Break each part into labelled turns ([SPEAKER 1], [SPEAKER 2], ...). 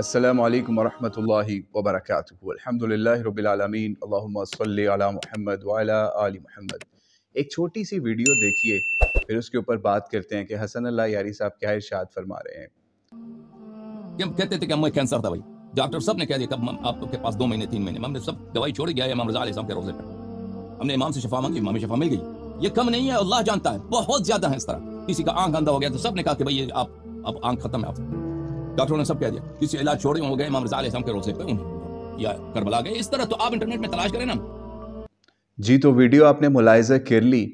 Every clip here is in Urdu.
[SPEAKER 1] السلام علیکم ورحمۃ اللہ وبرکاتہ۔ الحمدللہ رب العالمین، اللہم صلی علی محمد وعلی آل محمد۔ ایک چھوٹی سی ویڈیو دیکھیے، پھر اس کے اوپر بات کرتے ہیں کہ حسن اللہ یاری صاحب کیا ارشاد فرما رہے ہیں۔
[SPEAKER 2] کہتے تھے کہ ہمیں کینسر تھا بھائی، ڈاکٹر صاحب نے کہہ دیا کب آپ کے پاس 2 مہینے 3 مہینے، ہم نے سب دوائی چھوڑ گیا ہے امام رضا علیہ السلام کے روزے پہ، ہم نے امام سے شفا مانگی، امام شفا مل گئی۔ یہ کم نہیں ہے، اللہ جانتا ہے، بہت زیادہ ہیں اس طرح۔ کسی کا آنکھ اندھا ہو گیا تو سب نے کہا کہ بھائی آپ اب آنکھ ختم ہے، آپ ڈاکٹروں نے سب کہہ دیا، کسی علاج چھوڑے ہو گئے امام رضا علیہ السلام کے روزے پہ یا کربلا گئے۔ اس طرح تو آپ انٹرنیٹ میں تلاش کریں نا۔
[SPEAKER 1] جی تو ویڈیو آپ نے ملاحظہ کر لی،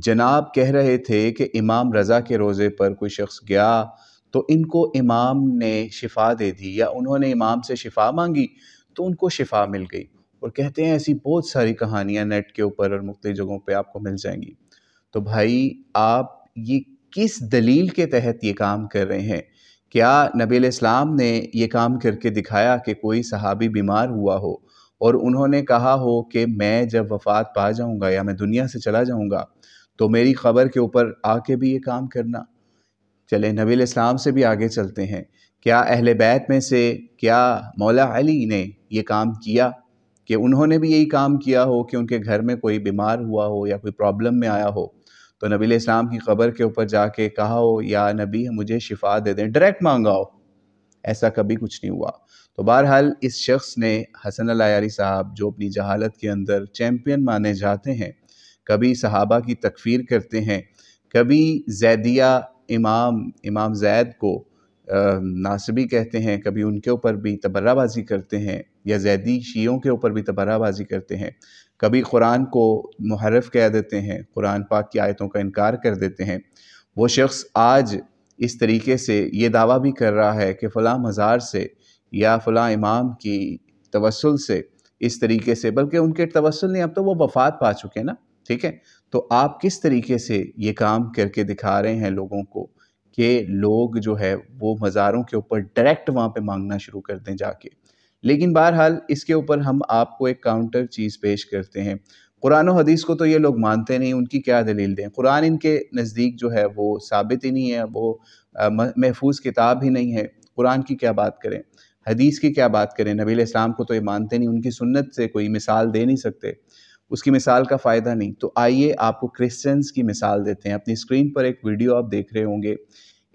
[SPEAKER 1] جناب کہہ رہے تھے کہ امام رضا کے روزے پر کوئی شخص گیا تو ان کو امام نے شفا دے دی، یا انہوں نے امام سے شفا مانگی تو ان کو شفا مل گئی۔ اور کہتے ہیں ایسی بہت ساری کہانیاں نیٹ کے اوپر اور مختلف جگہوں پہ آپ کو مل جائیں گی۔ تو بھائی آپ یہ کس دلیل کے تحت یہ کام کر رہے ہیں؟ کیا نبی علیہ السلام نے یہ کام کر کے دکھایا کہ کوئی صحابی بیمار ہوا ہو اور انہوں نے کہا ہو کہ میں جب وفات پا جاؤں گا یا میں دنیا سے چلا جاؤں گا تو میری قبر کے اوپر آ کے بھی یہ کام کرنا؟ چلیں نبی علیہ السلام سے بھی آگے چلتے ہیں۔ کیا اہل بیت میں سے کیا مولا علی نے یہ کام کیا کہ انہوں نے بھی یہی کام کیا ہو کہ ان کے گھر میں کوئی بیمار ہوا ہو یا کوئی پرابلم میں آیا ہو تو نبی علیہ السلام کی قبر کے اوپر جا کے کہا ہو یا نبی مجھے شفا دے دیں، ڈائریکٹ مانگا ہو؟ ایسا کبھی کچھ نہیں ہوا۔ تو بہرحال اس شخص نے، حسن اللہ یاری صاحب، جو اپنی جہالت کے اندر چیمپئن مانے جاتے ہیں، کبھی صحابہ کی تکفیر کرتے ہیں، کبھی زیدیہ امام زید کو ناصبی کہتے ہیں، کبھی ان کے اوپر بھی تبرہ بازی کرتے ہیں، یا زیدی شیعوں کے اوپر بھی تبرہ بازی کرتے ہیں، کبھی قرآن کو محرف کہہ دیتے ہیں، قرآن پاک کی آیتوں کا انکار کر دیتے ہیں۔ وہ شخص آج اس طریقے سے یہ دعویٰ بھی کر رہا ہے کہ فلاں مزار سے یا فلاں امام کی توسل سے اس طریقے سے، بلکہ ان کے توسل نہیں، اب تو وہ وفات پا چکے ہیں نا، ٹھیک ہے؟ تو آپ کس طریقے سے یہ کام کر کے دکھا رہے ہیں لوگوں کو کہ لوگ جو ہے وہ مزاروں کے اوپر ڈائریکٹ وہاں پہ مانگنا شروع کر دیں جا کے؟ لیکن بہرحال اس کے اوپر ہم آپ کو ایک کاؤنٹر چیز پیش کرتے ہیں۔ قرآن و حدیث کو تو یہ لوگ مانتے نہیں، ان کی کیا دلیل دیں؟ قرآن ان کے نزدیک جو ہے وہ ثابت ہی نہیں ہے، وہ محفوظ کتاب ہی نہیں ہے۔ قرآن کی کیا بات کریں، حدیث کی کیا بات کریں؟ نبی علیہ السلام کو تو یہ مانتے نہیں، ان کی سنت سے کوئی مثال دے نہیں سکتے، اس کی مثال کا فائدہ نہیں۔ تو آئیے آپ کو کرسچنز کی مثال دیتے ہیں۔ اپنی اسکرین پر ایک ویڈیو آپ دیکھ رہے ہوں گے،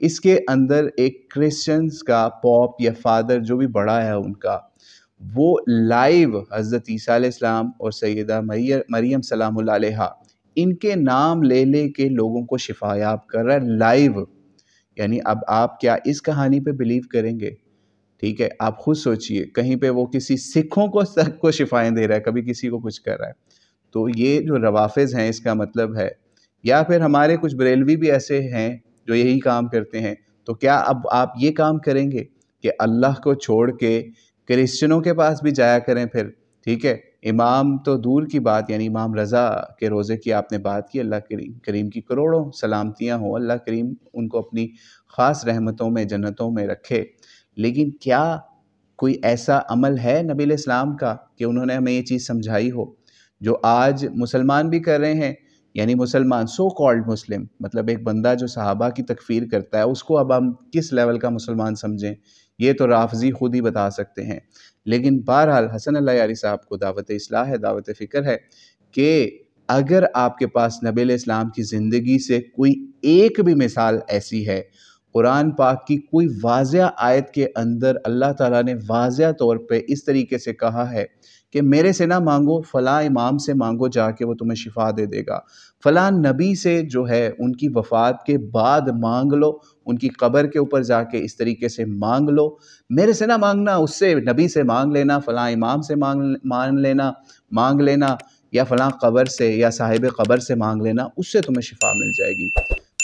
[SPEAKER 1] اس کے اندر ایک کرسچنز کا پوپ یا فادر جو بھی بڑا ہے ان کا، وہ لائیو حضرت عیسیٰ علیہ السلام اور سیدہ مریم سلام اللہ علیہا ان کے نام لے لے کے لوگوں کو شفا یاب کر رہا ہے لائیو۔ یعنی اب آپ کیا اس کہانی پہ بلیو کریں گے؟ ٹھیک ہے، آپ خود سوچئے، کہیں پہ وہ کسی سکھوں کو شفائیں دے رہا ہے، کبھی کسی کو کچھ کر رہا ہے۔ تو یہ جو روافظ ہیں، اس کا مطلب ہے، یا پھر ہمارے کچھ بریلوی بھی ایسے ہیں جو یہی کام کرتے ہیں، تو کیا اب آپ یہ کام کریں گے کہ اللہ کو چھوڑ کے کرسچنوں کے پاس بھی جایا کریں پھر؟ ٹھیک ہے، امام تو دور کی بات، یعنی امام رضا کے روزے کی آپ نے بات کی، اللہ کریم کی کروڑوں سلامتیاں ہوں، اللہ کریم ان کو اپنی خاص رحمتوں میں جنتوں میں رکھے، لیکن کیا کوئی ایسا عمل ہے نبی علیہ السلام کا کہ انہوں نے ہمیں یہ چیز سمجھائی ہو جو آج مسلمان بھی کر رہے ہیں؟ یعنی مسلمان، سو کالڈ مسلم، مطلب ایک بندہ جو صحابہ کی تکفیر کرتا ہے، اس کو اب ہم کس لیول کا مسلمان سمجھیں؟ یہ تو رافضی خود ہی بتا سکتے ہیں۔ لیکن بہرحال حسن اللہ یاری صاحب کو دعوت اصلاح ہے، دعوت فکر ہے کہ اگر آپ کے پاس نبی علیہ السلام کی زندگی سے کوئی ایک بھی مثال ایسی ہے، قرآن پاک کی کوئی واضح آیت کے اندر اللہ تعالیٰ نے واضح طور پہ اس طریقے سے کہا ہے کہ میرے سے نہ مانگو، فلاں امام سے مانگو جا کے، وہ تمہیں شفا دے دے گا، فلاں نبی سے جو ہے ان کی وفات کے بعد مانگ لو، ان کی قبر کے اوپر جا کے اس طریقے سے مانگ لو، میرے سے نہ مانگنا، اس سے نبی سے مانگ لینا، فلاں امام سے مانگ لینا، یا فلاں قبر سے یا صاحب قبر سے مانگ لینا، اس سے تمہیں شفا مل جائے گی۔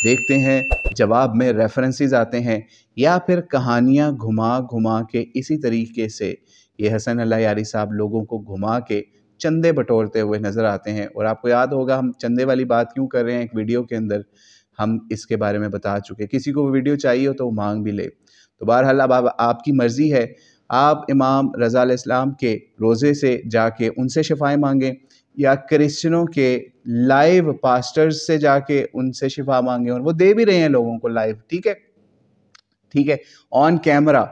[SPEAKER 1] دیکھتے ہیں جواب میں ریفرنسز آتے ہیں، یا پھر کہانیاں گھما گھما کے اسی طریقے سے یہ حسن اللہ یاری صاحب لوگوں کو گھما کے چندے بٹورتے ہوئے نظر آتے ہیں۔ اور آپ کو یاد ہوگا ہم چندے والی بات کیوں کر رہے ہیں، ایک ویڈیو کے اندر ہم اس کے بارے میں بتا چکے، کسی کو ویڈیو چاہیے ہو تو وہ مانگ بھی لے۔ تو بہرحال اب آپ کی مرضی ہے، آپ امام رضا علیہ السلام کے روزے سے جا کے ان سے شفائیں مانگیں، یا کرسچنوں کے لائیو پاسٹرز سے جا کے ان سے شفا مانگیں، اور وہ دے بھی رہے ہیں لوگوں کو لائیو، ٹھیک ہے، آن کیمرہ۔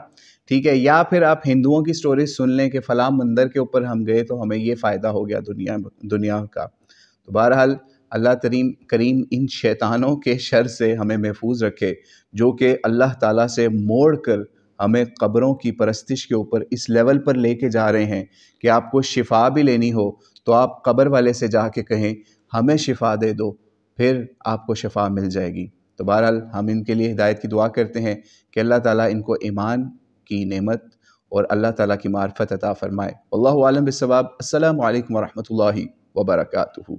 [SPEAKER 1] ٹھیک ہے، یا پھر آپ ہندوؤں کی سٹوریز سن لیں کہ فلاں مندر کے اوپر ہم گئے تو ہمیں یہ فائدہ ہو گیا دنیا کا۔ تو بہرحال اللہ کریم ان شیطانوں کے شر سے ہمیں محفوظ رکھے، جو کہ اللہ تعالیٰ سے موڑ کر ہمیں قبروں کی پرستش کے اوپر اس لیول پر لے کے جا رہے ہیں کہ آپ کو شفا بھی لینی ہو تو آپ قبر والے سے جا کے کہیں ہمیں شفا دے دو، پھر آپ کو شفا مل جائے گی۔ تو بہرحال ہم ان کے لیے ہدایت کی دعا کرتے ہیں کہ اللہ تعالیٰ ان کو ایمان کی نعمت اور اللہ تعالیٰ کی معرفت عطا فرمائے۔ واللہ اعلم بالصواب۔ السلام علیکم ورحمۃ اللہ وبرکاتہ۔